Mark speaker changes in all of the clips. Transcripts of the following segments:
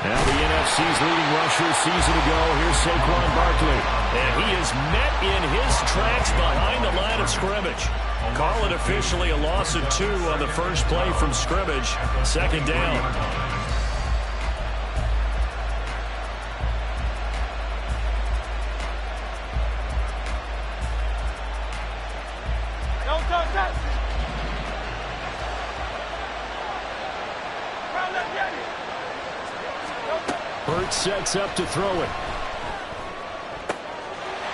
Speaker 1: Now the NFC's leading rusher a season ago. Here's Saquon Barkley.
Speaker 2: And he is met in his tracks behind the line of scrimmage. Call it officially a loss of 2 on the first play from scrimmage. Second down.
Speaker 1: Hurts sets up to throw it.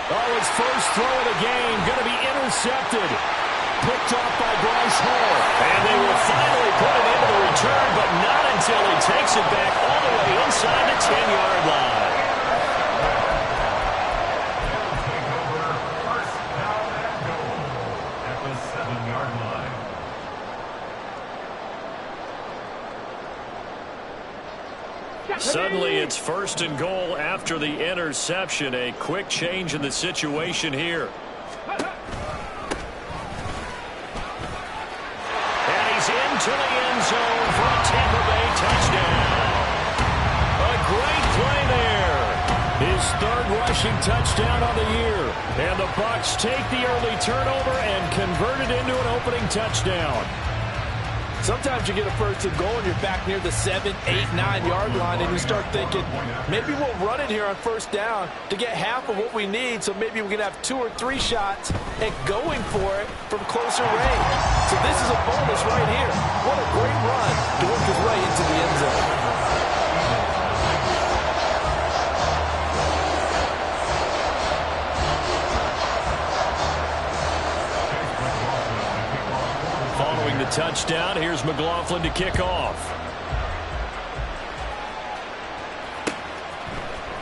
Speaker 1: Oh, his first throw of the game going to be intercepted. Picked off by Bryce Hall.
Speaker 2: And they will finally put it into the return, but not until he takes it back all the way inside the 10-yard line. Suddenly it's first and goal after the interception. A quick change in the situation here. And he's into the end zone for a Tampa Bay touchdown. A great play there.
Speaker 1: His third rushing touchdown of the year. And the Bucs take the early turnover and convert it into an opening touchdown.
Speaker 3: Sometimes you get a first and goal and you're back near the 7, 8, 9-yard line and you start thinking, maybe we'll run it here on first down to get half of what we need, so maybe we can have 2 or 3 shots at going for it from closer range. So this is a bonus right here. What a great run to work his way into the end zone.
Speaker 2: The touchdown. Here's McLaughlin to kick off.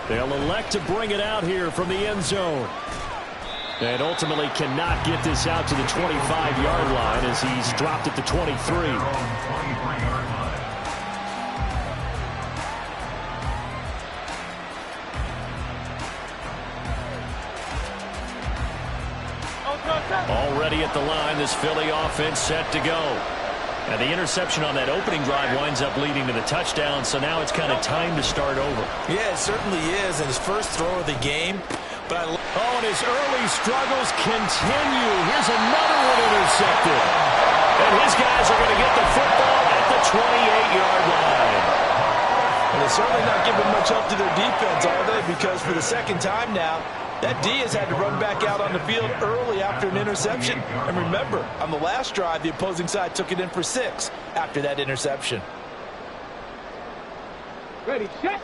Speaker 2: They'll elect to bring it out here from the end zone. And ultimately cannot get this out to the 25-yard line as he's dropped at the 23. Already at the line, this Philly offense set to go. And the interception on that opening drive winds up leading to the touchdown, so now it's kind of time to start over.
Speaker 3: Yeah, it certainly is, and his first throw of the game. But
Speaker 1: and his early struggles continue. Here's another one intercepted.
Speaker 2: And his guys are going to get the football at the 28-yard line.
Speaker 3: And they're certainly not giving much help to their defense, are they? Because for the second time now, that D has had to run back out on the field early after an interception. And remember, on the last drive, the opposing side took it in for 6 after that interception.
Speaker 4: Ready, set.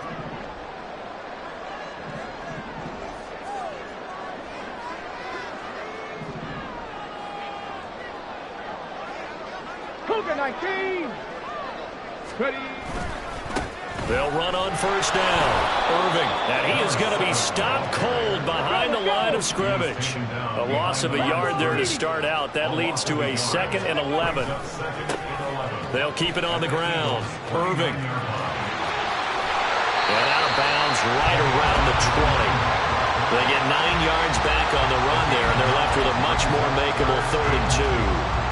Speaker 4: Cougar 19. Ready.
Speaker 2: They'll run on first down. Irving, and he is going to be stopped cold behind the line of scrimmage. A loss of a yard there to start out. That leads to a 2nd and 11. They'll keep it on the ground. Irving. And out of bounds right around the 20. They get 9 yards back on the run there, and they're left with a much more makeable 3rd and 2.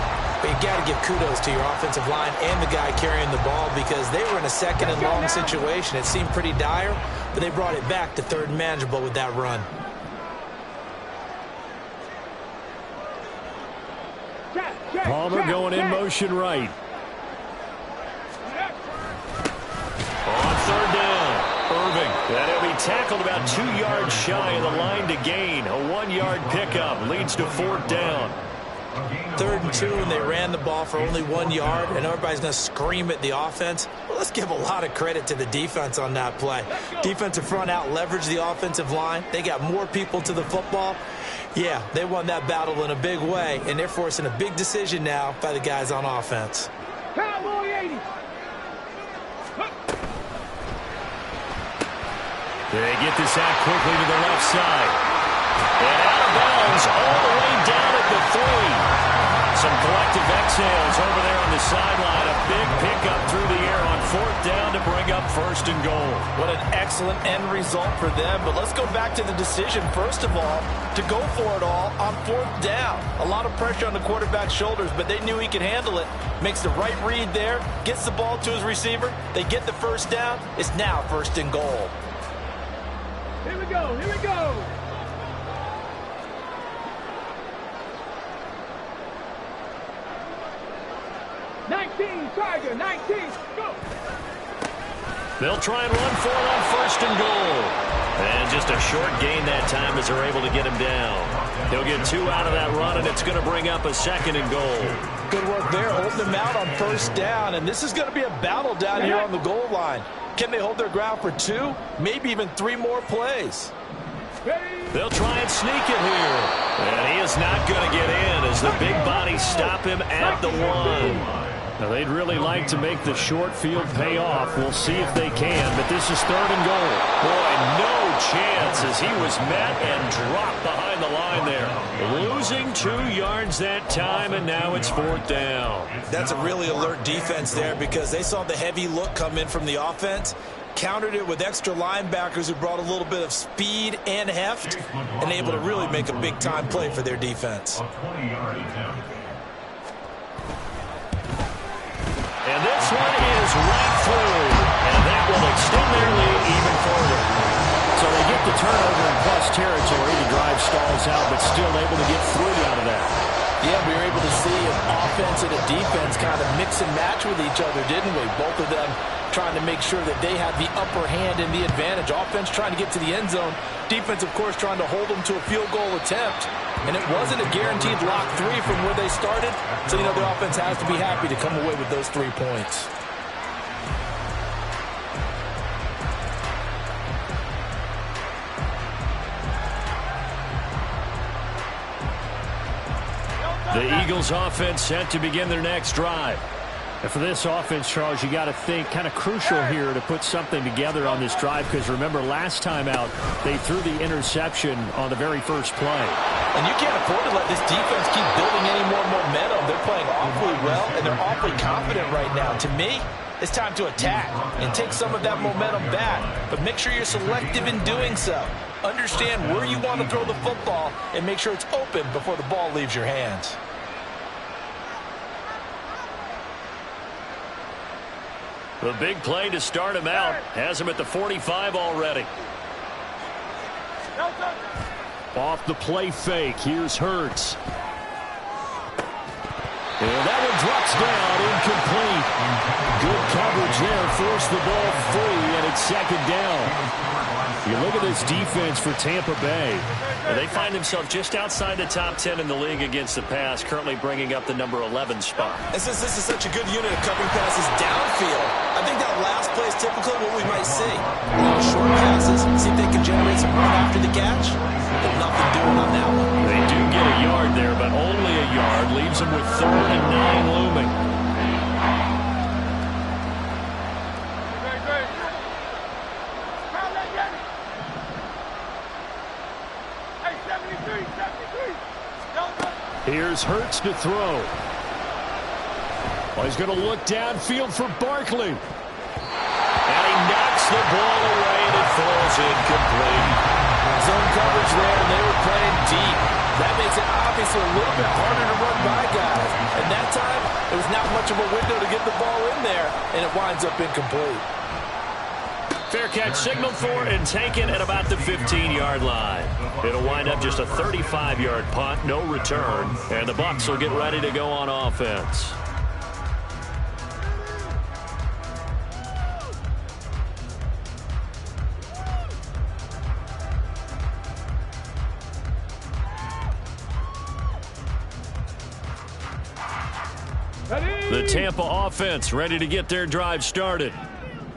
Speaker 3: But you got to give kudos to your offensive line and the guy carrying the ball because they were in a 2nd and long situation. It seemed pretty dire, but they brought it back to 3rd and manageable with that run.
Speaker 1: Palmer going in motion right.
Speaker 2: On 3rd down, Irving. And he'll be tackled about 2 yards shy of the line to gain. A 1-yard pickup leads to 4th down.
Speaker 3: 3rd and 2, and they ran the ball for only 1 yard, and everybody's going to scream at the offense. Well, let's give a lot of credit to the defense on that play. Defensive front out leveraged the offensive line. They got more people to the football. Yeah, they won that battle in a big way, and they're forcing a big decision now by the guys on offense.
Speaker 4: Cowboy 80.
Speaker 2: They get this out quickly to the left side. And out of bounds all the way down at the 3. Some collective exhales over there on the sideline. A big pickup through the air on 4th down to bring up 1st and goal.
Speaker 3: What an excellent end result for them. But let's go back to the decision, first of all, to go for it all on 4th down. A lot of pressure on the quarterback's shoulders, but they knew he could handle it. Makes the right read there, gets the ball to his receiver. They get the 1st down. It's now 1st and goal.
Speaker 4: Here we go. Here we go. Tiger, 19, go!
Speaker 2: They'll try and run for it on 1st and goal. And just a short gain that time as they're able to get him down. He'll get 2 out of that run, and it's going to bring up a 2nd and goal.
Speaker 3: Good work there, holding them out on 1st down. And this is going to be a battle down here on the goal line. Can they hold their ground for 2, maybe even 3 more plays?
Speaker 2: They'll try and sneak it here. And he is not going to get in as the big bodies stop him at the 1.
Speaker 1: Now, they'd really like to make the short field pay off. We'll see if they can, but this is 3rd and goal.
Speaker 2: Boy, no chance as he was met and dropped behind the line there. Losing 2 yards that time, and now it's 4th down.
Speaker 3: That's a really alert defense there because they saw the heavy look come in from the offense, countered it with extra linebackers who brought a little bit of speed and heft, and able to really make a big-time play for their defense.
Speaker 2: And this one is right through. And that will extend their lead even further.
Speaker 1: So they get the turnover in plus territory. The drive stalls out, but still able to get 3 out of that.
Speaker 3: Yeah, we were able to see an offense and a defense kind of mix and match with each other, didn't we? Both of them trying to make sure that they have the upper hand and the advantage. Offense trying to get to the end zone. Defense, of course, trying to hold them to a field goal attempt. And it wasn't a guaranteed lock 3 from where they started. So, you know, the offense has to be happy to come away with those 3 points.
Speaker 2: The Eagles offense set to begin their next drive.
Speaker 1: And for this offense, Charles, you got to think kind of crucial here to put something together on this drive because remember last time out they threw the interception on the very first play.
Speaker 3: And you can't afford to let this defense keep building any more momentum. They're playing awfully well and they're awfully confident right now. To me, it's time to attack and take some of that momentum back. But make sure you're selective in doing so. Understand where you want to throw the football and make sure it's open before the ball leaves your hands.
Speaker 2: The big play to start him out has him at the 45 already.
Speaker 1: Off the play fake, here's Hurts. And that one drops down, incomplete. Good coverage there, forced the ball free, and it's 2nd down. You look at this defense for Tampa Bay.
Speaker 2: And they find themselves just outside the top 10 in the league against the pass, currently bringing up the number 11 spot.
Speaker 3: And since this is such a good unit of covering passes downfield, I think that last play is typically what we might see. A lot of short passes, see if they can generate some run after the catch. But nothing doing on that one.
Speaker 2: They do get a yard there, but only a yard. Leaves them with 3rd and 9 looming.
Speaker 1: Here's Hurts to throw. Well, he's going to look downfield for Barkley.
Speaker 2: And he knocks the ball away, and it falls incomplete.
Speaker 3: Zone coverage there, and they were playing deep. That makes it obviously a little bit harder to run by guys. And that time, it was not much of a window to get the ball in there, and it winds up incomplete.
Speaker 2: Fair catch signaled for and taken at about the 15-yard line. It'll wind up just a 35-yard punt, no return, and the Bucs will get ready to go on offense. The Tampa offense ready to get their drive started.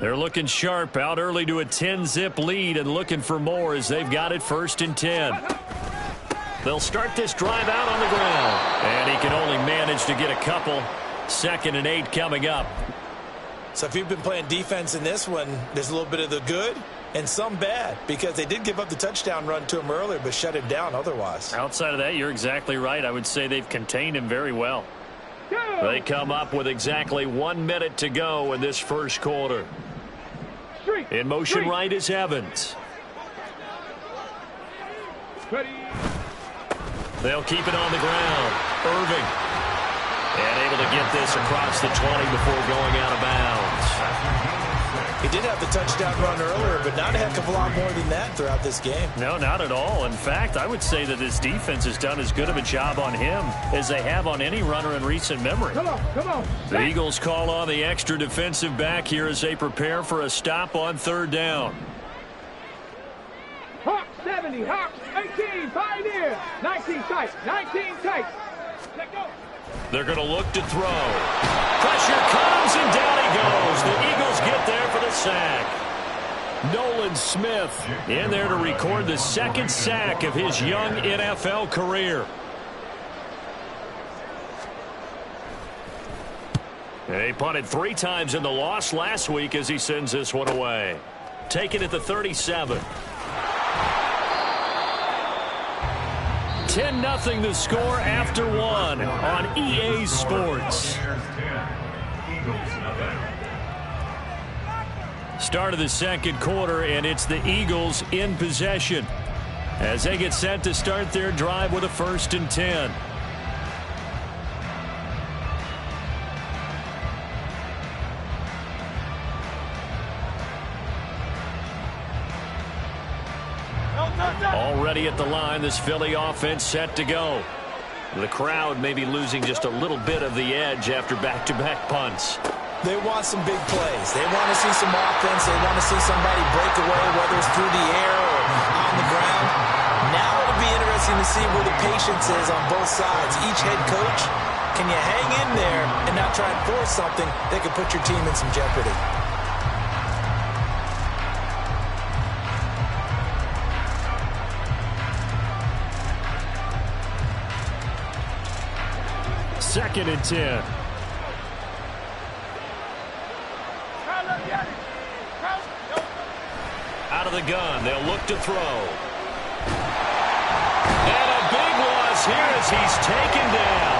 Speaker 2: They're looking sharp, out early to a 10-zip lead and looking for more as they've got it 1st and 10. They'll start this drive out on the ground, and he can only manage to get a couple. 2nd and 8 coming up.
Speaker 3: So if you've been playing defense in this one, there's a little bit of the good and some bad because they did give up the touchdown run to him earlier but shut him down otherwise.
Speaker 2: Outside of that, you're exactly right. I would say they've contained him very well. They come up with exactly 1 minute to go in this first quarter. In motion right is Evans. They'll keep it on the ground. Irving. And able to get this across the 20 before going out of bounds.
Speaker 3: He did have the touchdown run earlier, but not a heck of a lot more than that throughout this game.
Speaker 2: No, not at all. In fact, I would say that this defense has done as good of a job on him as they have on any runner in recent memory.
Speaker 4: Come on.
Speaker 2: The Eagles call on the extra defensive back here as they prepare for a stop on third down.
Speaker 4: Hawk 70, Hawk 18, Pioneer, 19 tight, 19 tight. Let go.
Speaker 2: They're going to look to throw. Pressure comes, and down he goes. The Eagles get there for the sack.
Speaker 1: Nolan Smith
Speaker 2: in there to record the second sack of his young NFL career. He punted 3 times in the loss last week as he sends this one away. Taken at the 37. 10-0 the score after 1 on EA Sports. Start of the second quarter, and it's the Eagles in possession as they get set to start their drive with a 1st and 10. Already at the line, this Philly offense set to go. The crowd may be losing just a little bit of the edge after back-to-back punts.
Speaker 3: They want some big plays. They want to see some offense. They want to see somebody break away, whether it's through the air or on the ground. Now it'll be interesting to see where the patience is on both sides. Each head coach, can you hang in there and not try and force something that could put your team in some jeopardy?
Speaker 2: Second and 10. Out of the gun, they'll look to throw. And a big loss here as he's taken down.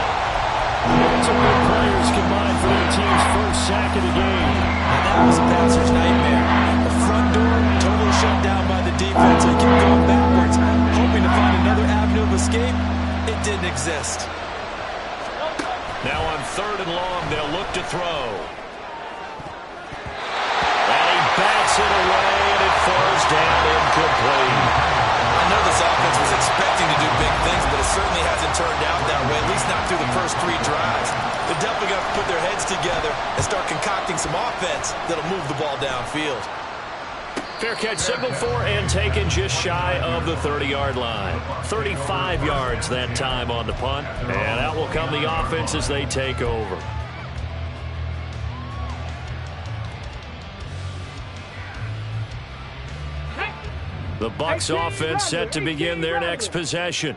Speaker 1: Two good players combined for their team's first sack of the game.
Speaker 3: And that was a passer's nightmare. The front door totally shut down by the defense. They kept going backwards, hoping to find another avenue of escape. It didn't exist.
Speaker 2: Now on 3rd and long, they'll look to throw. And he bats it away, and it falls down incomplete.
Speaker 3: I know this offense was expecting to do big things, but it certainly hasn't turned out that way, at least not through the first 3 drives. They're definitely going to put their heads together and start concocting some offense that'll move the ball downfield.
Speaker 2: Fair catch signaled for and taken just shy of the 30-yard line. 35 yards that time on the punt. And out will come the offense as they take over. The Bucs offense set to begin their next possession.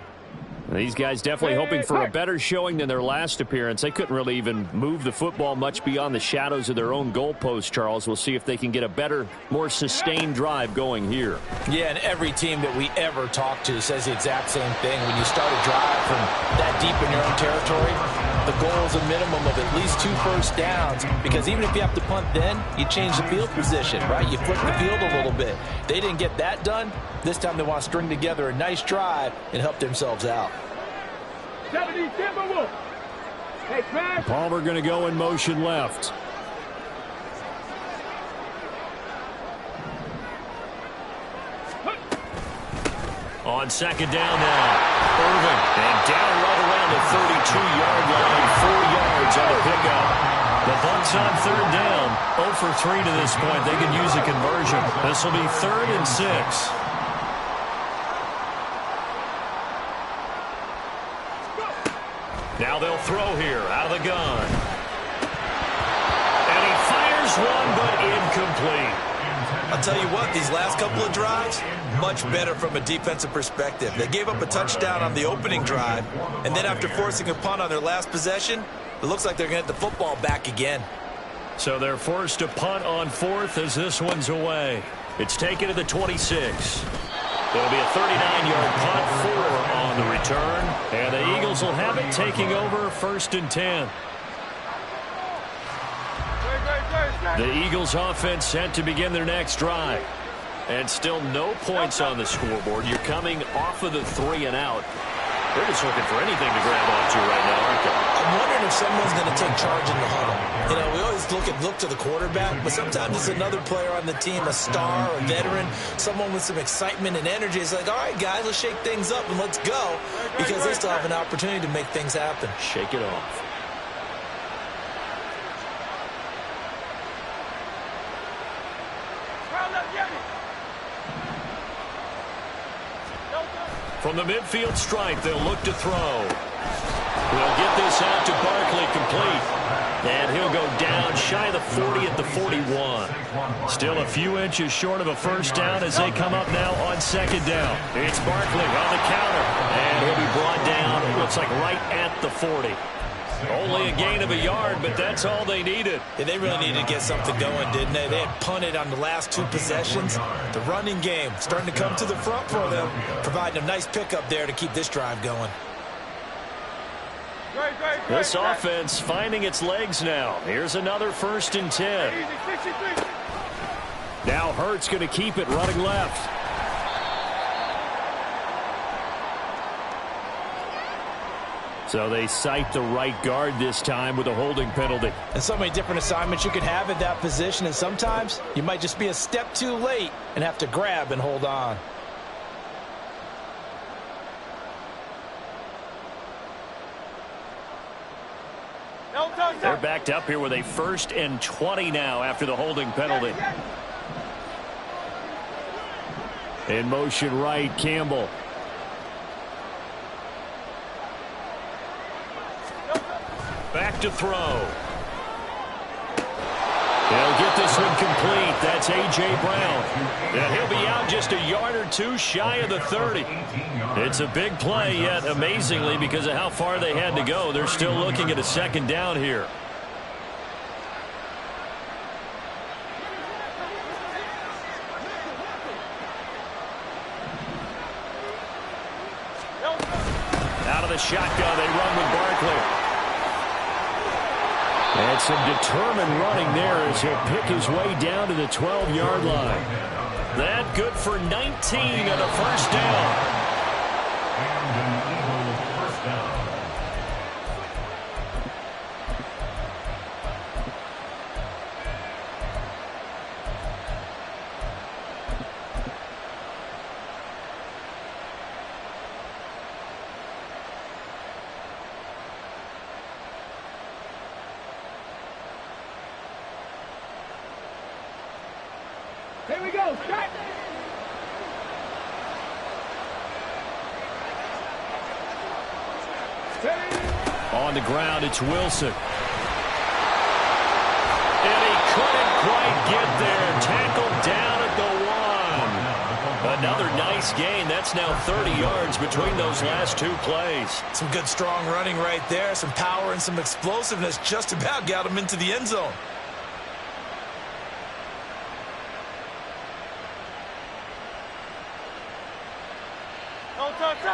Speaker 2: These guys definitely hoping for a better showing than their last appearance. They couldn't really even move the football much beyond the shadows of their own goalpost, Charles. We'll see if they can get a better, more sustained drive going here.
Speaker 3: Yeah, and every team that we ever talk to says the exact same thing. When you start a drive from that deep in your own territory, the goal is a minimum of at least 2 first downs, because even if you have to punt then, you change the field position, right? You flip the field a little bit. They didn't get that done. This time they want to string together a nice drive and help themselves out.
Speaker 4: 70 Timberwolves. Hey, Crash.
Speaker 1: Palmer going to go in motion left.
Speaker 2: On 2nd down now, Irving, and down right around the 32-yard line, 4 yards on the pickup. The Bucs on 3rd down, 0 for 3 to this point. They can use a conversion. This will be 3rd and 6. Now they'll throw here out of the gun. And he fires one, but incomplete.
Speaker 3: I'll tell you what, these last couple of drives, much better from a defensive perspective. They gave up a touchdown on the opening drive, and then after forcing a punt on their last possession, it looks like they're going to get the football back again.
Speaker 2: So they're forced to punt on 4th as this one's away. It's taken to the 26. It'll be a 39-yard punt, 4 on the return. And the Eagles will have it, taking over 1st and 10. The Eagles offense set to begin their next drive. And still no points on the scoreboard. You're coming off of the 3 and out. They're just looking for anything to grab onto right now, aren't they?
Speaker 3: I'm wondering if someone's going to take charge in the huddle. You know, we always look to the quarterback, but sometimes it's another player on the team, a star, a veteran, someone with some excitement and energy. It's like, all right, guys, let's shake things up and let's go, because they still have an opportunity to make things happen.
Speaker 2: Shake it off. From the midfield stripe, they'll look to throw. We'll get this out to Barkley, complete. And he'll go down shy of the 40 at the 41. Still a few inches short of a first down as they come up now on second down. It's Barkley on the counter. And he'll be brought down, it looks like right at the 40. Only a gain of a yard, but that's all they needed.
Speaker 3: Yeah, they really needed to get something going, didn't they? They had punted on the last 2 possessions. The running game starting to come to the front for them, providing a nice pickup there to keep this drive going.
Speaker 2: This offense finding its legs now. Here's another 1st and 10. Now Hurts going to keep it running left. So they cite the right guard this time with a holding penalty.
Speaker 3: And so many different assignments you could have at that position, and sometimes you might just be a step too late and have to grab and hold on.
Speaker 2: They're backed up here with a 1st and 20 now after the holding penalty. In motion right, Campbell. Back to throw. They'll get this one complete. That's A.J. Brown. And he'll be out just a yard or 2 shy of the 30. It's a big play, yet amazingly, because of how far they had to go, they're still looking at a 2nd down here. Out of the shotgun, they run with Barkley. And some determined running there as he'll pick his way down to the 12-yard line. That good for 19 and a first down.
Speaker 4: Here we go, strike.
Speaker 2: On the ground, it's Wilson. And he couldn't quite get there. Tackled down at the 1. Another nice gain. That's now 30 yards between those last 2 plays.
Speaker 3: Some good, strong running right there. Some power and some explosiveness just about got him into the end zone.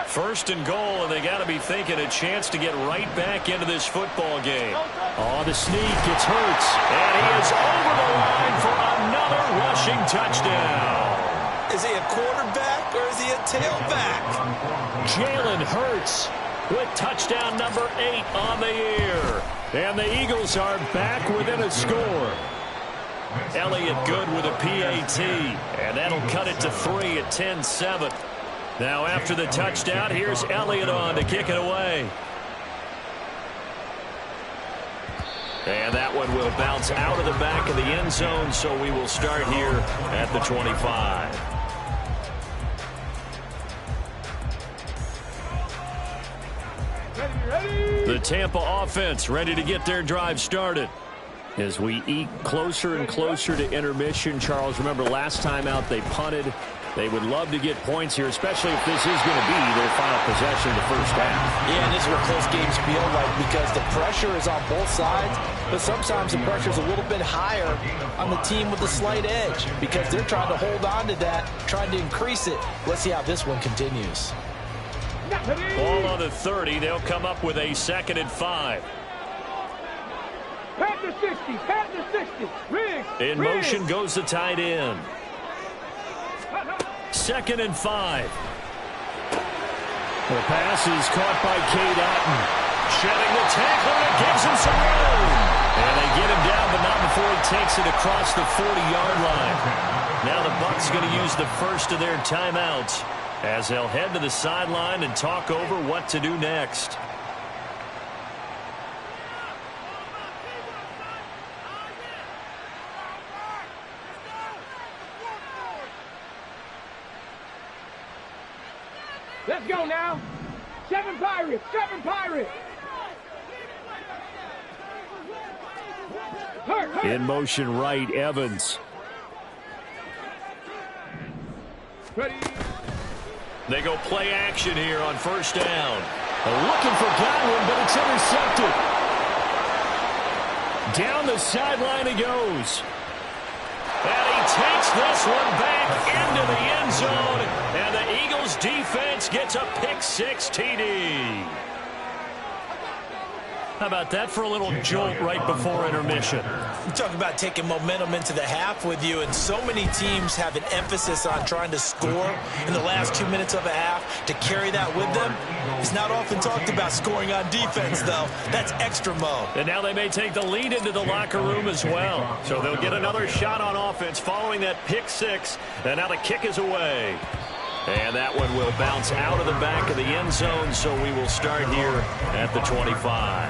Speaker 2: First and goal, and they got to be thinking a chance to get right back into this football game.
Speaker 1: Oh, the sneak. It's Hurts.
Speaker 2: And he is over the line for another rushing touchdown.
Speaker 3: Is he a quarterback or is he a tailback?
Speaker 2: Jalen Hurts with touchdown number 8 on the year. And the Eagles are back within a score. Elliott good with a PAT. And that'll cut it to 3 at 10-7. Now after the touchdown, here's Elliott on to kick it away. And that one will bounce out of the back of the end zone, so we will start here at the 25. The Tampa offense ready to get their drive started. As we eke closer and closer to intermission, Charles, remember last time out they punted. They would love to get points here, especially if this is going to be their final possession of the first half.
Speaker 3: Yeah, and this is where close games feel like, because the pressure is on both sides, but sometimes the pressure is a little bit higher on the team with the slight edge because they're trying to hold on to that, trying to increase it. Let's see how this one continues.
Speaker 2: Ball on the 30. They'll come up with a 2nd and 5.
Speaker 4: Pat the 60. Pat the 60. Riggs.
Speaker 2: In motion goes the tight end. 2nd and 5.
Speaker 1: The pass is caught by Cade Otton.
Speaker 2: Shedding the tackler, and it gives him some room. And they get him down, but not before he takes it across the 40-yard line. Now the Bucs going to use the first of their timeouts as they'll head to the sideline and talk over what to do next.
Speaker 4: Let's go now. 7 Pirates. 7 Pirates. Hurt.
Speaker 1: In motion right, Evans.
Speaker 4: Ready.
Speaker 2: They go play action here on 1st down.
Speaker 1: Looking for Godwin, but it's intercepted. Down the sideline he goes.
Speaker 2: And he takes this one back into the end zone. And the Eagles defense gets a pick-6 TD. How about that for a little jolt right before intermission?
Speaker 3: You talk about taking momentum into the half with you, and so many teams have an emphasis on trying to score in the last 2 minutes of a half. To carry that with them, it's not often talked about scoring on defense, though. That's extra mo.
Speaker 2: And now they may take the lead into the locker room as well. So they'll get another shot on offense following that pick-6. And now the kick is away. And that one will bounce out of the back of the end zone, so we will start here at the 25.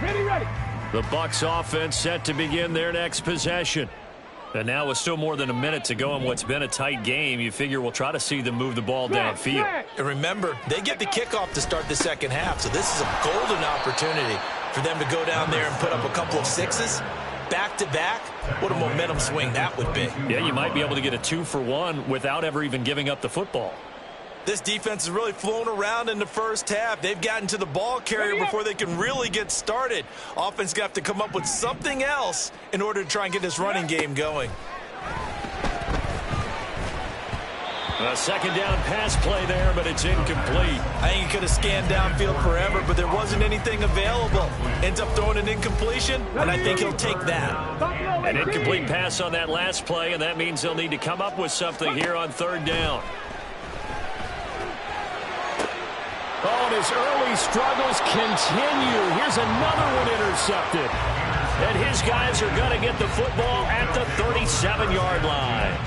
Speaker 4: Ready.
Speaker 2: The Bucs offense set to begin their next possession. And now with still more than a minute to go in what's been a tight game, you figure we'll try to see them move the ball downfield.
Speaker 3: And remember, they get the kickoff to start the second half, so this is a golden opportunity for them to go down there and put up a couple of 6s back-to-back. What a momentum swing that would be.
Speaker 2: Yeah, you might be able to get a 2-for-1 without ever even giving up the football.
Speaker 3: This defense has really flown around in the first half. They've gotten to the ball carrier before they can really get started. Offense got to come up with something else in order to try and get this running game going.
Speaker 2: A 2nd down pass play there, but it's incomplete.
Speaker 3: I think he could have scanned downfield forever, but there wasn't anything available. Ends up throwing an incompletion, and I think he'll take that.
Speaker 2: An incomplete pass on that last play, and that means they'll need to come up with something here on 3rd down.
Speaker 1: Oh, and his early struggles continue. Here's another one intercepted.
Speaker 2: And his guys are going to get the football at the 37-yard line.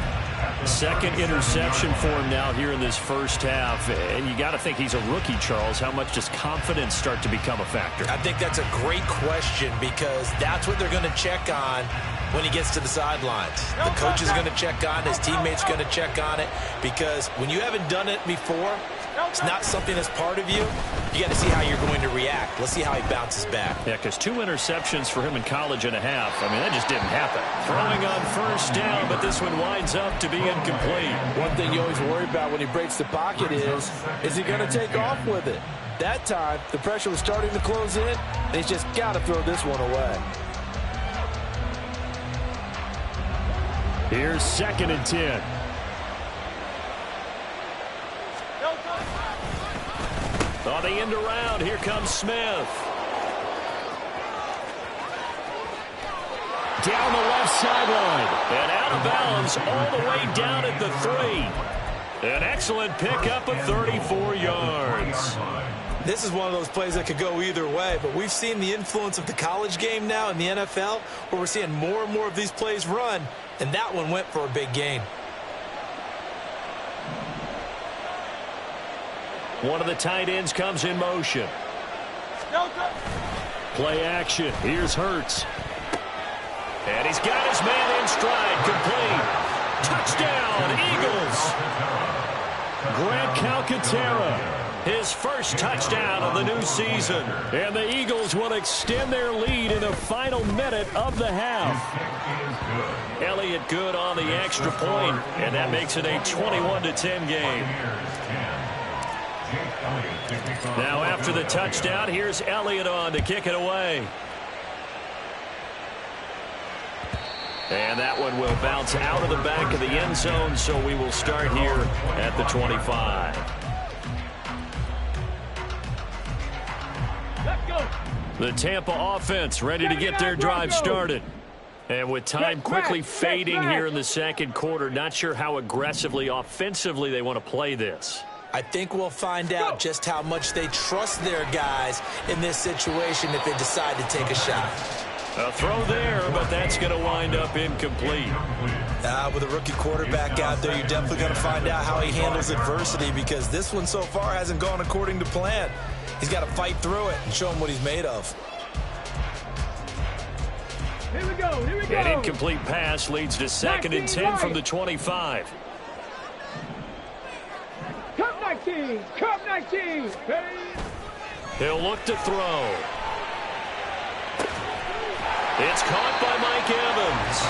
Speaker 2: 2nd interception for him now here in this first half. And you got to think he's a rookie, Charles. How much does confidence start to become a factor?
Speaker 3: I think that's a great question, because that's what they're going to check on when he gets to the sidelines. The coach is going to check on it. His teammates are going to check on it, because when you haven't done it before, it's not something that's part of you. You got to see how you're going to react. Let's see how he bounces back.
Speaker 2: Yeah, because 2 interceptions for him in college and a half. I mean, that just didn't happen. Throwing on 1st down, but this one winds up to be incomplete.
Speaker 3: One thing you always worry about when he breaks the pocket is he going to take off with it? That time, the pressure was starting to close in, and he's just got to throw this one away.
Speaker 1: Here's 2nd and 10.
Speaker 2: On the end around, here comes Smith.
Speaker 1: Down the left sideline.
Speaker 2: And out of bounds all the way down at the 3. An excellent pickup of 34 yards.
Speaker 3: This is one of those plays that could go either way, but we've seen the influence of the college game now in the NFL, where we're seeing more and more of these plays run, and that one went for a big gain.
Speaker 2: One of the tight ends comes in motion.
Speaker 1: Play action. Here's Hurts.
Speaker 2: And he's got his man in stride. Complete. Touchdown, Eagles.
Speaker 1: Grant Calcaterra.
Speaker 2: His first touchdown of the new season.
Speaker 1: And the Eagles will extend their lead in the final minute of the half.
Speaker 2: Elliott good on the extra point, and that makes it a 21-10 game. Now after the touchdown, here's Elliott on to kick it away. And that one will bounce out of the back of the end zone, so we will start here at the 25.
Speaker 4: Let's go.
Speaker 2: The Tampa offense ready to get their drive started. And with time quickly fading here in the second quarter, not sure how aggressively, offensively they want to play this.
Speaker 3: I think we'll find out just how much they trust their guys in this situation if they decide to take a shot.
Speaker 2: A throw there, but that's going to wind up incomplete.
Speaker 3: With a rookie quarterback out there, you're definitely going to find out how he handles adversity, because this one so far hasn't gone according to plan. He's got to fight through it and show him what he's made of.
Speaker 4: Here we go. Here we go.
Speaker 2: An incomplete pass leads to 2nd and 10 from the 25.
Speaker 4: Cup 19. Cup 19. Hey.
Speaker 2: He'll look to throw. It's caught by Mike Evans.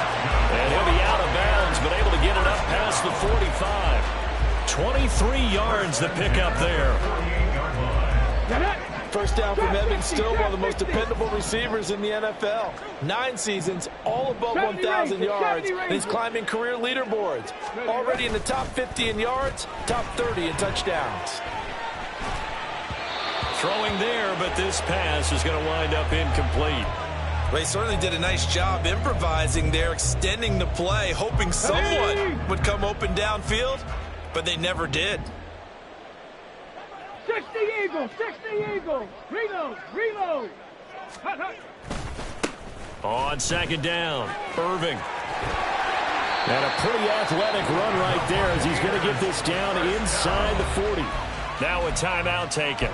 Speaker 2: And he'll be out of bounds, but able to get it up past the 45. 23 yards to pick up there.
Speaker 3: First down from Evans, still one of the most dependable receivers in the NFL. 9 seasons, all above 1,000 yards, and he's climbing career leaderboards. Already in the top 50 in yards, top 30 in touchdowns.
Speaker 2: Throwing there, but this pass is going to wind up incomplete.
Speaker 3: Well, he certainly did a nice job improvising there, extending the play, hoping someone would come open downfield, but they never did.
Speaker 4: 60 Eagles, 60 Eagles. Reload, reload. Hut, hut.
Speaker 2: On 2nd down, Irving.
Speaker 1: And a pretty athletic run right there as he's going to get this down inside the 40.
Speaker 2: Now a timeout taken.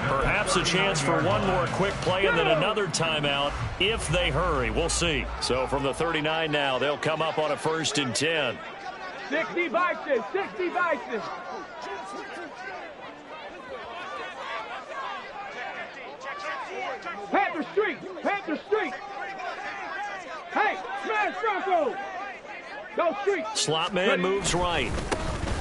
Speaker 2: Perhaps a chance for one more quick play and then another timeout if they hurry. We'll see. So from the 39 now, they'll come up on a 1st and 10.
Speaker 4: 60 Bison, 60 Bison. Panther Street, Panther Street. Hey, smash Bronco. Go Street.
Speaker 2: Slot man moves right.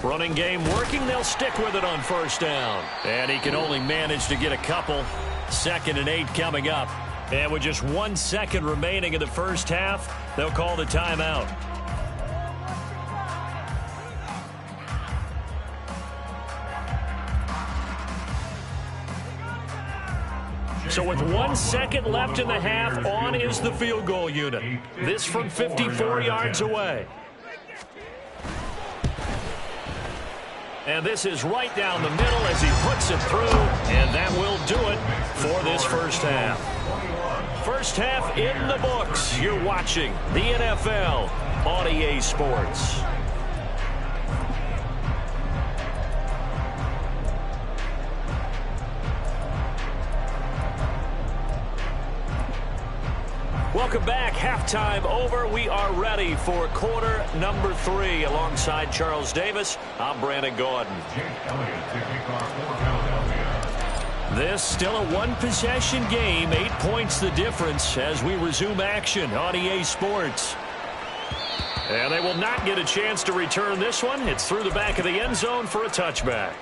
Speaker 2: Running game working. They'll stick with it on 1st down. And he can only manage to get a couple. 2nd and 8 coming up. And with just 1 second remaining in the first half, they'll call the timeout. So with 1 second left in the half, on is the field goal unit. This from 54 yards away. And this is right down the middle as he puts it through, and that will do it for this first half. First half in the books. You're watching the NFL on EA Sports. Welcome back. Halftime over. We are ready for quarter number 3. Alongside Charles Davis, I'm Brandon Gordon. This still a one-possession game. 8 points the difference as we resume action on EA Sports. And they will not get a chance to return this one. It's through the back of the end zone for a touchback.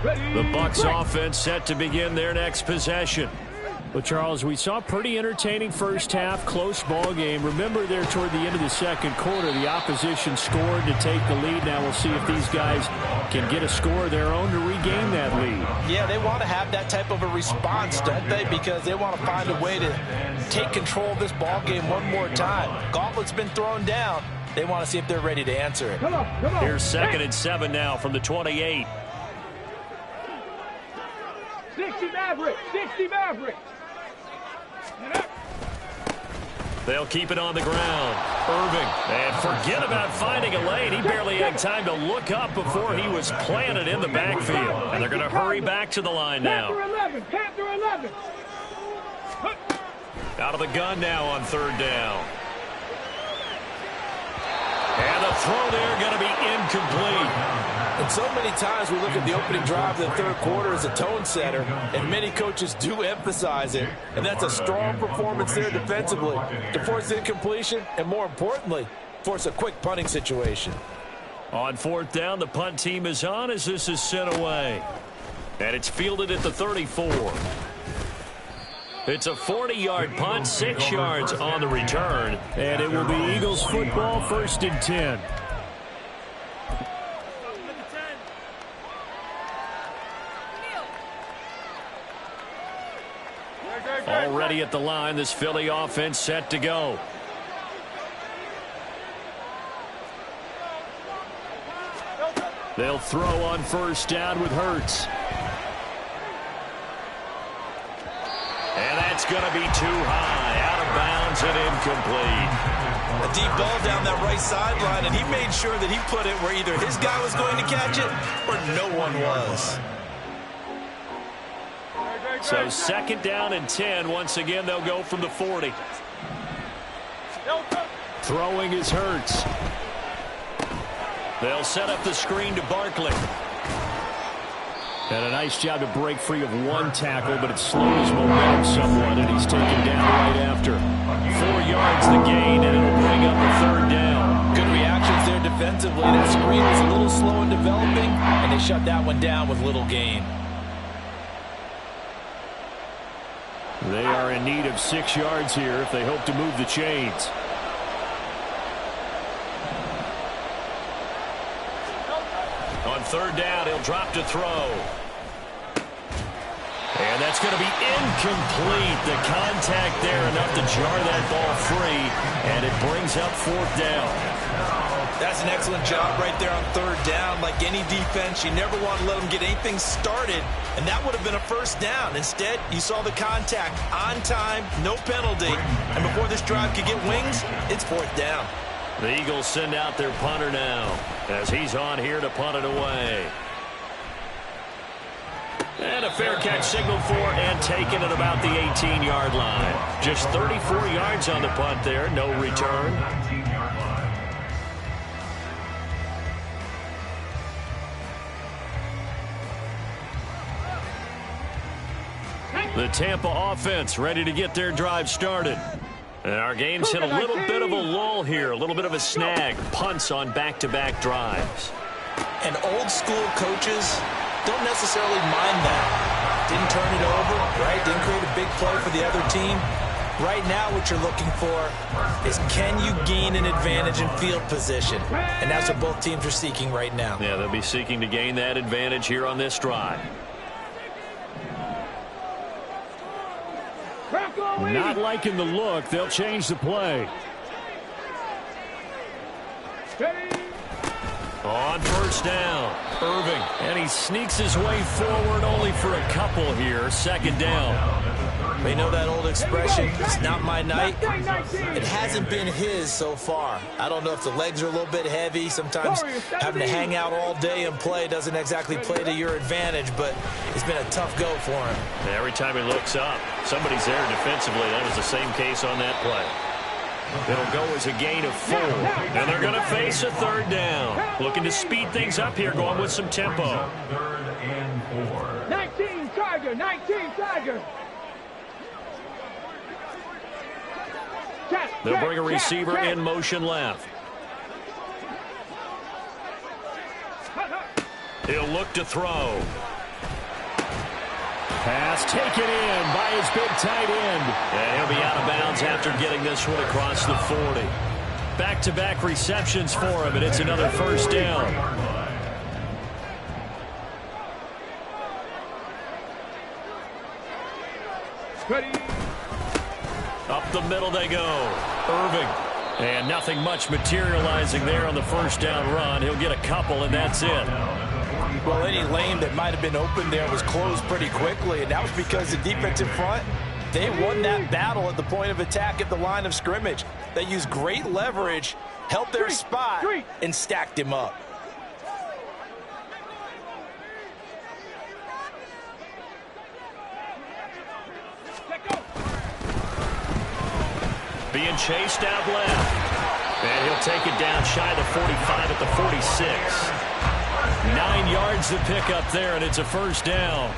Speaker 2: The Bucs offense set to begin their next possession.
Speaker 1: Well, Charles, we saw a pretty entertaining first half, close ball game. Remember there toward the end of the second quarter, the opposition scored to take the lead. Now we'll see if these guys can get a score of their own to regain that lead.
Speaker 3: Yeah, they want to have that type of a response, don't they? Because they want to find a way to take control of this ball game one more time. Gauntlet's been thrown down. They want to see if they're ready to answer it.
Speaker 4: Come on.
Speaker 2: Here's 2nd and 7 now from the 28.
Speaker 4: 60 Maverick, 60 Maverick.
Speaker 2: They'll keep it on the ground. Irving. And forget about finding a lane. He barely had time to look up before he was planted in the backfield. And they're going to hurry back to the line now.
Speaker 4: Panther 11.
Speaker 2: Out of the gun now on 3rd down. And the throw there going to be incomplete.
Speaker 3: And so many times we look at the opening drive of the third quarter as a tone setter, and many coaches do emphasize it, and that's a strong performance there defensively to force incompletion and, more importantly, force a quick punting situation.
Speaker 2: On 4th down, the punt team is on as this is sent away. And it's fielded at the 34. It's a 40-yard punt, 6 yards on the return.
Speaker 1: And it will be Eagles football, 1st and 10.
Speaker 2: Already at the line, this Philly offense set to go. They'll throw on 1st down with Hurts. And that's going to be too high, out of bounds and incomplete.
Speaker 3: A deep ball down that right sideline, and he made sure that he put it where either his guy was going to catch it or no one was.
Speaker 2: So 2nd down and 10. Once again, they'll go from the 40.
Speaker 1: Throwing is Hurts.
Speaker 2: They'll set up the screen to Barkley.
Speaker 1: And a nice job to break free of one tackle, but it slowed his momentum somewhat, and he's taken down right after.
Speaker 2: 4 yards the gain, and it'll bring up a 3rd down.
Speaker 3: Good reactions there defensively. That screen was a little slow in developing, and they shut that one down with little gain.
Speaker 1: They are in need of 6 yards here if they hope to move the chains.
Speaker 2: On 3rd down, he'll drop to throw. And that's going to be incomplete. The contact there enough to jar that ball free, and it brings up 4th down.
Speaker 3: That's an excellent job right there on 3rd down. Like any defense, you never want to let them get anything started, and that would have been a 1st down. Instead, you saw the contact on time, no penalty, and before this drive could get wings, it's 4th down.
Speaker 2: The Eagles send out their punter now as he's on here to punt it away. And a fair catch signaled for and taken at about the 18-yard line. Just 34 yards on the punt there, no return. The Tampa offense ready to get their drive started. And our game's hit a little bit of a lull here, a little bit of a snag. Punts on back-to-back drives.
Speaker 3: And old school coaches don't necessarily mind that. Didn't turn it over, right? Didn't create a big play for the other team. Right now what you're looking for is can you gain an advantage in field position? And that's what both teams are seeking right now.
Speaker 2: Yeah, they'll be seeking to gain that advantage here on this drive.
Speaker 1: Not liking the look. They'll change the play.
Speaker 2: On 1st down, Irving. And he sneaks his way forward only for a couple here. 2nd down.
Speaker 3: They know that old expression, it's not my night. It hasn't been his so far. I don't know if the legs are a little bit heavy. Sometimes having to hang out all day and play doesn't exactly play to your advantage, but it's been a tough go for him.
Speaker 2: Every time he looks up, somebody's there defensively. That was the same case on that play. It'll go as a gain of 4. And they're going to face a 3rd down. Looking to speed things up here, going with some tempo.
Speaker 4: 19 Tiger, 19 Tiger.
Speaker 2: They'll bring a receiver in motion left. He'll look to throw.
Speaker 1: Pass taken in by his big tight end.
Speaker 2: And he'll be out of bounds after getting this one across the 40. Back-to-back receptions for him, and it's another 1st down. Up the middle they go. Irving. And nothing much materializing there on the 1st down run. He'll get a couple, and that's it.
Speaker 3: Well, any lane that might have been open there was closed pretty quickly, and that was because the defensive front, they won that battle at the point of attack at the line of scrimmage. They used great leverage, held their spot, and stacked him up.
Speaker 2: Being chased out left. And he'll take it down shy of the 45 at the 46. 9 yards to pick up there, and it's a 1st down.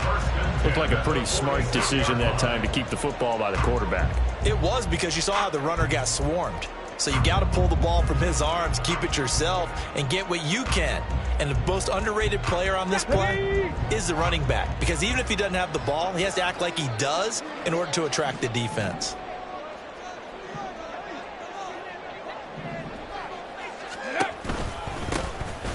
Speaker 1: Looked like a pretty smart decision that time to keep the football by the quarterback.
Speaker 3: It was, because you saw how the runner got swarmed. So you got to pull the ball from his arms, keep it yourself, and get what you can. And the most underrated player on this play is the running back. Because even if he doesn't have the ball, he has to act like he does in order to attract the defense.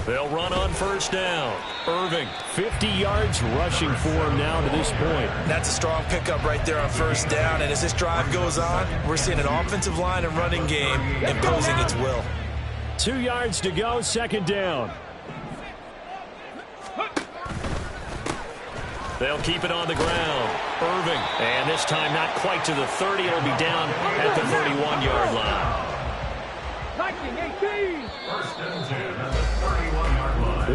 Speaker 2: They'll run on first down. Irving.
Speaker 1: 50 yards rushing for him now to this point.
Speaker 3: That's a strong pickup right there on first down. And as this drive goes on, we're seeing an offensive line and running game imposing its will.
Speaker 1: 2 yards to go, second down.
Speaker 2: They'll keep it on the ground. Irving. And this time not quite to the 30. It'll be down at the 31-yard line.
Speaker 4: 19-18.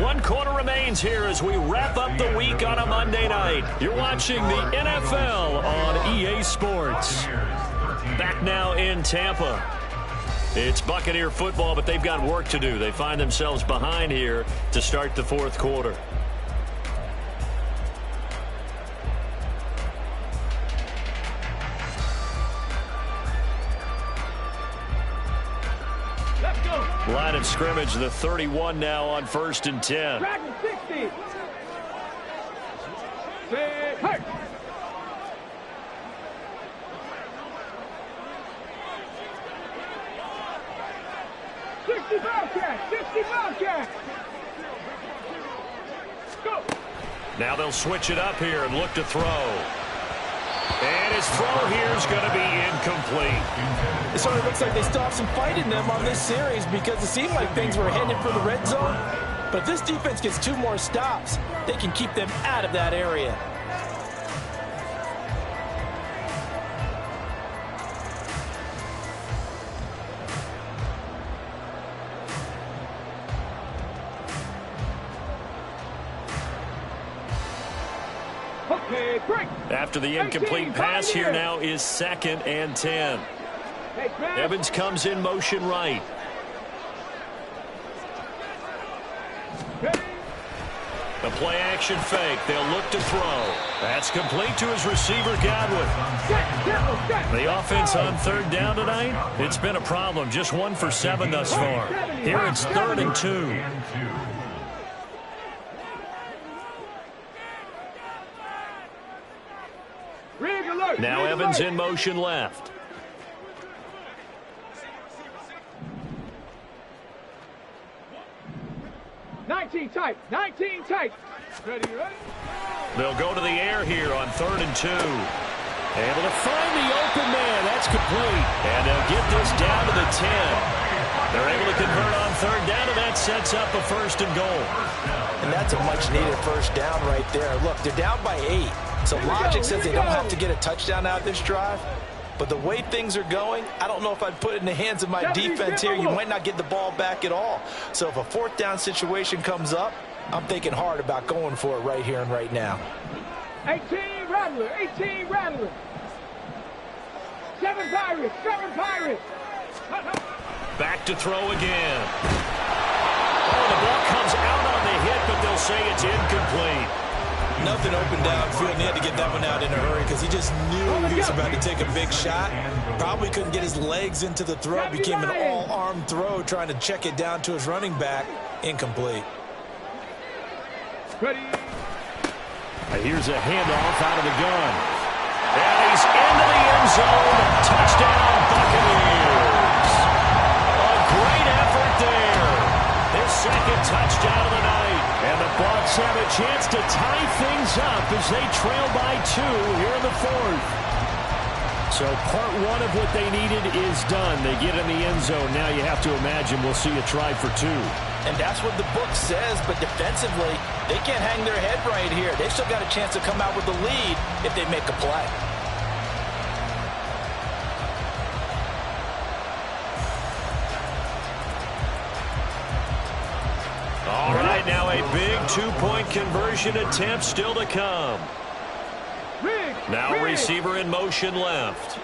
Speaker 2: 1 quarter remains here as we wrap up the week on a Monday night. You're watching the NFL on EA Sports. Back now in Tampa. It's Buccaneer football, but they've got work to do. They find themselves behind here to start the fourth quarter. Line of scrimmage, the 31 now on 1st and 10.
Speaker 4: Dragon 60. Hurt. 60 Bobcat. 60 Bobcat. Go.
Speaker 2: Now they'll switch it up here and look to throw. And his throw here is going to be incomplete.
Speaker 3: It sort of looks like they still have some fight in them on this series because it seemed like things were headed for the red zone. But if this defense gets 2 more stops, they can keep them out of that area.
Speaker 4: Okay, break.
Speaker 2: After the incomplete pass, here now is 2nd and 10. Evans comes in motion right. The play action fake. They'll look to throw. That's complete to his receiver, Godwin. The offense on 3rd down tonight, it's been a problem. Just 1 for 7 thus far. Here it's 3rd and 2. Now Evans in motion left.
Speaker 4: Nineteen tight. 19 tight. Ready, ready?
Speaker 2: They'll go to the air here on 3rd and 2.
Speaker 1: Able to find the open man. That's complete.
Speaker 2: And they'll get this down to the 10. They're able to convert on 3rd down, and that sets up a 1st and goal.
Speaker 3: And that's a much-needed first down right there. Look, they're down by 8. So logic says they don't have to get a touchdown out of this drive. But the way things are going, I don't know if I'd put it in the hands of my defense here. You might not get the ball back at all. So if a 4th down situation comes up, I'm thinking hard about going for it right here and right now.
Speaker 4: 18 Rattler. 18 Rattler. 7 Pirates. 7 Pirates.
Speaker 2: Back to throw again. Oh, the ball comes out on the hit, but they'll say it's incomplete.
Speaker 3: Nothing open downfield, and he had to get that one out in a hurry because he just knew he was about to take a big shot. Probably couldn't get his legs into the throw. It became an all-arm throw trying to check it down to his running back. Incomplete.
Speaker 4: Ready.
Speaker 1: Here's a handoff out of the gun.
Speaker 2: And he's into the end zone. Touchdown, Buccaneers. A great effort there. His 2nd touchdown of the night.
Speaker 1: And the Bucs have a chance to tie things up as they trail by 2 here in the 4th. So part 1 of what they needed is done. They get in the end zone. Now you have to imagine we'll see a try for 2.
Speaker 3: And that's what the book says, but defensively, they can't hang their head right here. They've still got a chance to come out with the lead if they make a play.
Speaker 2: All right, now a big 2-point conversion attempt still to come. Now receiver in motion left.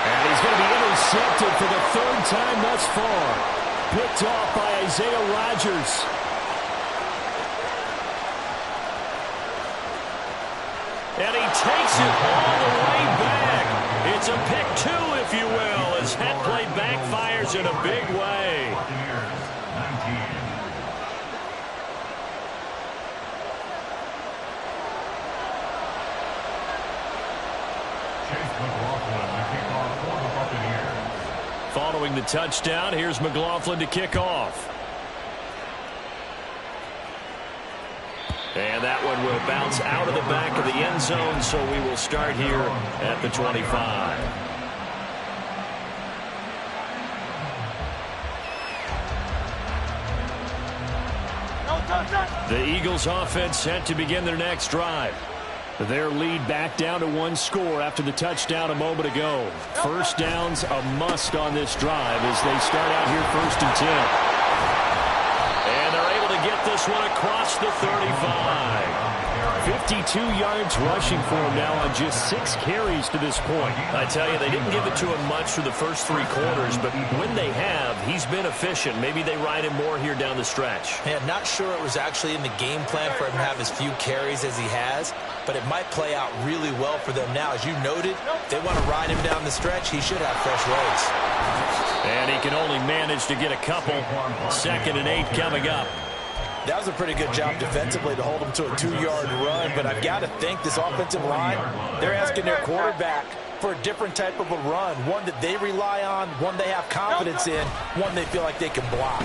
Speaker 1: And he's going to be intercepted for the 3rd time thus far. Picked off by Isaiah Rodgers. And he takes it all the way back. It's
Speaker 2: It's a pick two, if you will, as that play backfires in a big way. Following the touchdown, here's McLaughlin to kick off. And that one will bounce out of the back of the end zone, so we will start here at the 25. The Eagles offense set to begin their next drive. Their lead back down to one score after the touchdown a moment ago. First down's a must on this drive as they start out here 1st and 10. And they're able to get this one across the 35. 52 yards rushing for him now on just 6 carries to this point. I tell you, they didn't give it to him much for the first 3 quarters, but when they have, he's been efficient. Maybe they ride him more here down the stretch.
Speaker 3: Yeah, not sure it was actually in the game plan for him to have as few carries as he has, but it might play out really well for them now. As you noted, they want to ride him down the stretch. He should have fresh legs.
Speaker 2: And he can only manage to get a couple. 2nd and 8 coming up.
Speaker 3: That was a pretty good job defensively to hold him to a 2-yard run, but I've got to think this offensive line, they're asking their quarterback for a different type of a run, one that they rely on, one they have confidence in, one they feel like they can block.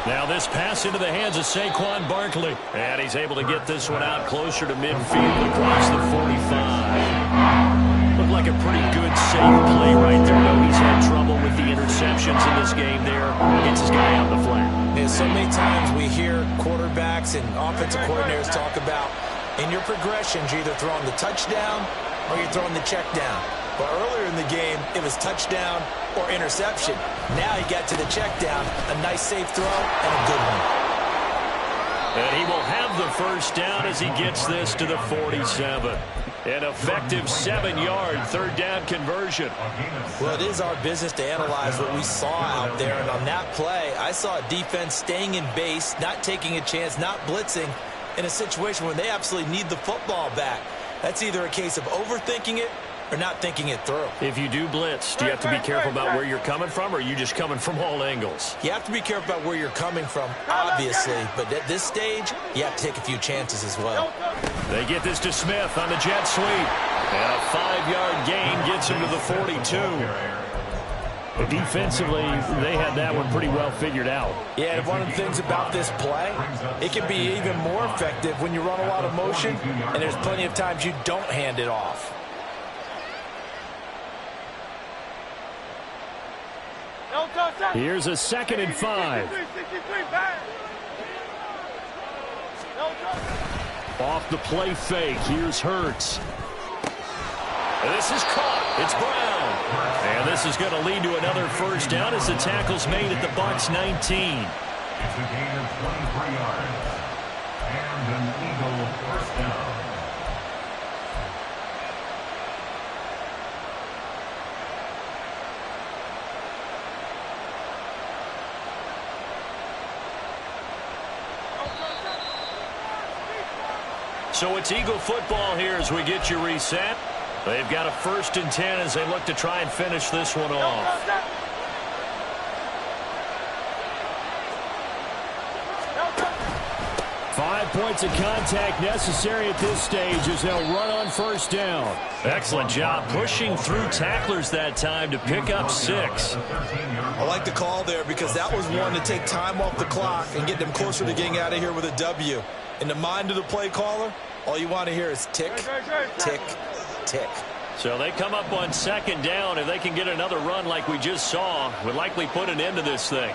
Speaker 2: Now this pass into the hands of Saquon Barkley. And he's able to get this one out closer to midfield across the 45. Looked like a pretty good, safe play right there. No, he's had trouble with the interceptions in this game there. Gets his guy out the flat.
Speaker 3: Yeah, so many times we hear quarterbacks and offensive coordinators talk about in your progressions, you're either throwing the touchdown or you're throwing the check down. But earlier in the game, it was touchdown or interception. Now he got to the check down, a nice safe throw, and a good one.
Speaker 2: And he will have the first down as he gets this to the 47. An effective 7-yard 3rd down conversion.
Speaker 3: Well, it is our business to analyze what we saw out there. And on that play, I saw a defense staying in base, not taking a chance, not blitzing in a situation where they absolutely need the football back. That's either a case of overthinking it or not thinking it through.
Speaker 2: If you do blitz, do you have to be careful about where you're coming from, or are you just coming from all angles?
Speaker 3: You have to be careful about where you're coming from, obviously. But at this stage, you have to take a few chances as well.
Speaker 2: They get this to Smith on the jet sweep. And a 5-yard gain gets him to the 42.
Speaker 1: Defensively, they had that one pretty well figured out.
Speaker 3: Yeah, and one of the things about this play, it can be even more effective when you run a lot of motion, and there's plenty of times you don't hand it off.
Speaker 1: Here's a 2nd and 5. Off the play fake, here's Hurts.
Speaker 2: This is caught. It's Brown. And this is going to lead to another first down as the tackle's made at the Bucs 19.
Speaker 5: It's a gain of 23 yards. And an Eagle first down.
Speaker 2: So it's Eagle football here as we get you reset. They've got a 1st and 10 as they look to try and finish this one off.
Speaker 1: 5 points of contact necessary at this stage as they'll run on 1st down.
Speaker 2: Excellent job pushing through tacklers that time to pick up 6.
Speaker 3: I like the call there because that was one to take time off the clock and get them closer to getting out of here with a W. In the mind of the play caller, all you want to hear is tick, tick, tick.
Speaker 2: So they come up on 2nd down. If they can get another run like we just saw, would likely put an end to this thing.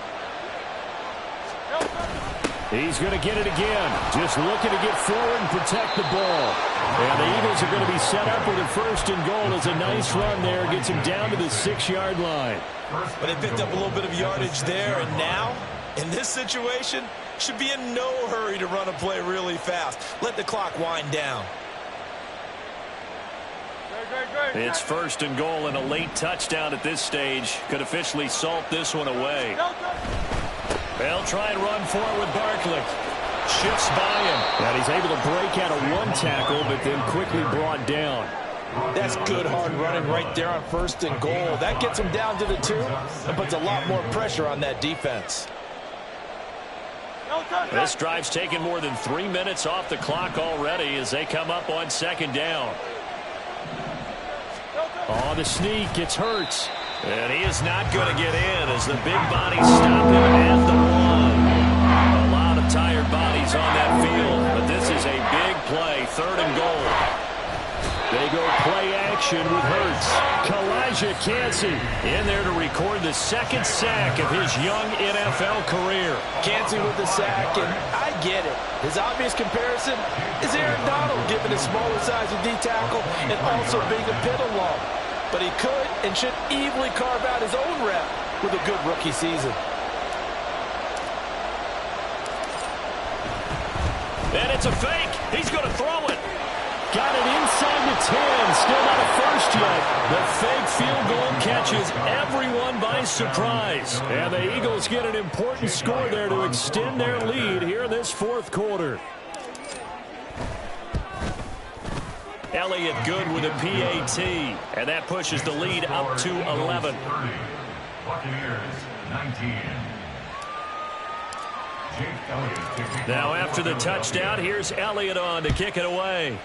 Speaker 1: He's going to get it again. Just looking to get forward and protect the ball. And the Eagles are going to be set up with a 1st and goal. As a nice run there. Gets him down to the 6-yard line.
Speaker 3: But they picked up a little bit of yardage there. And now, in this situation, should be in no hurry to run a play really fast. Let the clock wind down.
Speaker 2: It's 1st and goal, and a late touchdown at this stage could officially salt this one away. They'll try and run forward with Barkley. Shifts by him.
Speaker 1: And he's able to break out of one tackle, but then quickly brought down.
Speaker 3: That's good hard running right there on 1st and goal. That gets them down to the 2 and puts a lot more pressure on that defense.
Speaker 2: This drive's taken more than 3 minutes off the clock already as they come up on 2nd down.
Speaker 1: Oh, the sneak. It's Hurts.
Speaker 2: And he is not going to get in as the big bodies stop him at the 1. A lot of tired bodies on that field, but this is a big play. 3rd and goal.
Speaker 1: They go play action with Hurts. Kalijah Kancey
Speaker 2: in there to record the 2nd sack of his young NFL career.
Speaker 3: Kancey with the sack, and I get it. His obvious comparison is Aaron Donald, given his smaller size of D-tackle and also being a pit along. But he could and should easily carve out his own rep with a good rookie season.
Speaker 2: And it's a fake. He's going to throw it.
Speaker 1: Got it inside the 10. Still not a first yet.
Speaker 2: The fake field goal catches everyone by surprise.
Speaker 1: And the Eagles get an important score there to extend their lead here in this 4th quarter.
Speaker 2: Elliott good with a PAT. And that pushes the lead up to 11.
Speaker 5: Buccaneers 19.
Speaker 2: Now after the touchdown, here's Elliott on to kick it away.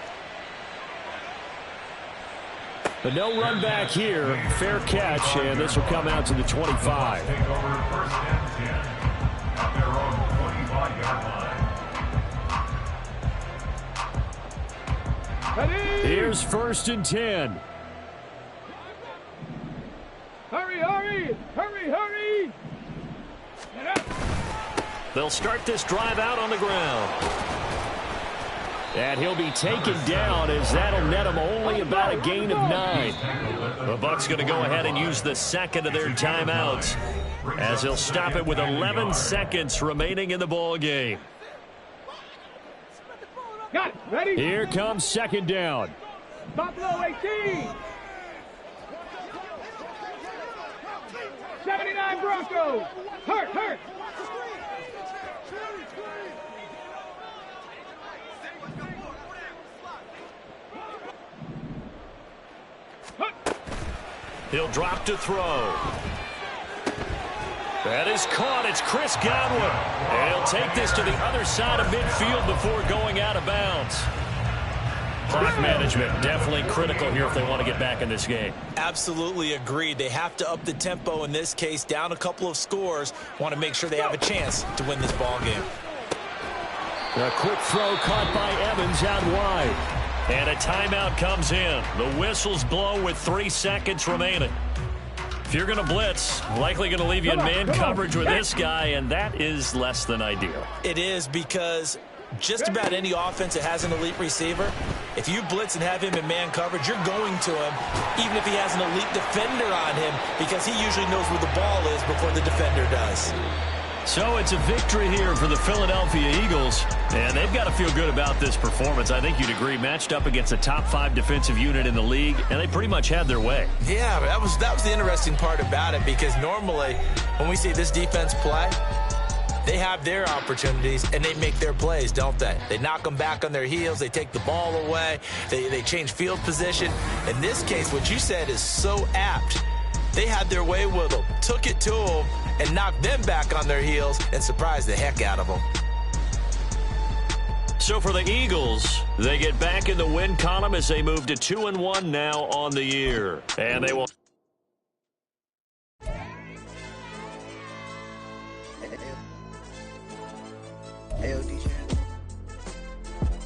Speaker 1: But no run back here. Fair catch, and this will come out to the 25.
Speaker 5: Take over 1st and 10 at their own 25-yard line.
Speaker 4: Ready?
Speaker 1: Here's 1st and 10.
Speaker 4: Hurry, hurry! Hurry, hurry! Get up!
Speaker 2: They'll start this drive out on the ground.
Speaker 1: And he'll be taken down as that'll net him only about a gain of 9.
Speaker 2: The Bucs going to go ahead and use the 2nd of their timeouts as he'll stop it with 11 seconds remaining in the ball game.
Speaker 4: Got it. Ready?
Speaker 1: Here comes 2nd down.
Speaker 4: Buffalo 18. 79 Broncos. Hurt, hurt.
Speaker 2: He'll drop to throw. That is caught. It's Chris Godwin. And he'll take this to the other side of midfield before going out of bounds. Clock management definitely critical here if they want to get back in this game.
Speaker 3: Absolutely agreed. They have to up the tempo in this case, down a couple of scores. Want to make sure they have a chance to win this ball game.
Speaker 1: A quick throw caught by Evans out wide.
Speaker 2: And a timeout comes in. The whistle's blow with 3 seconds remaining. If you're going to blitz, likely going to leave you in man coverage with this guy, and that is less than ideal.
Speaker 3: It is, because just about any offense that has an elite receiver, if you blitz and have him in man coverage, you're going to him, even if he has an elite defender on him, because he usually knows where the ball is before the defender does.
Speaker 2: So it's a victory here for the Philadelphia Eagles, and they've got to feel good about this performance. I think you'd agree, matched up against a top 5 defensive unit in the league, and they pretty much had their way.
Speaker 3: Yeah, that was the interesting part about it, because normally when we see this defense play, they have their opportunities and they make their plays, don't they? They knock them back on their heels, they take the ball away, they change field position. In this case, what you said is so apt. They had their way with them, took it to them, and knocked them back on their heels and surprised the heck out of them.
Speaker 2: So for the Eagles, they get back in the win column as they move to 2-1 now on the year. And they will...
Speaker 6: Hey, DJ.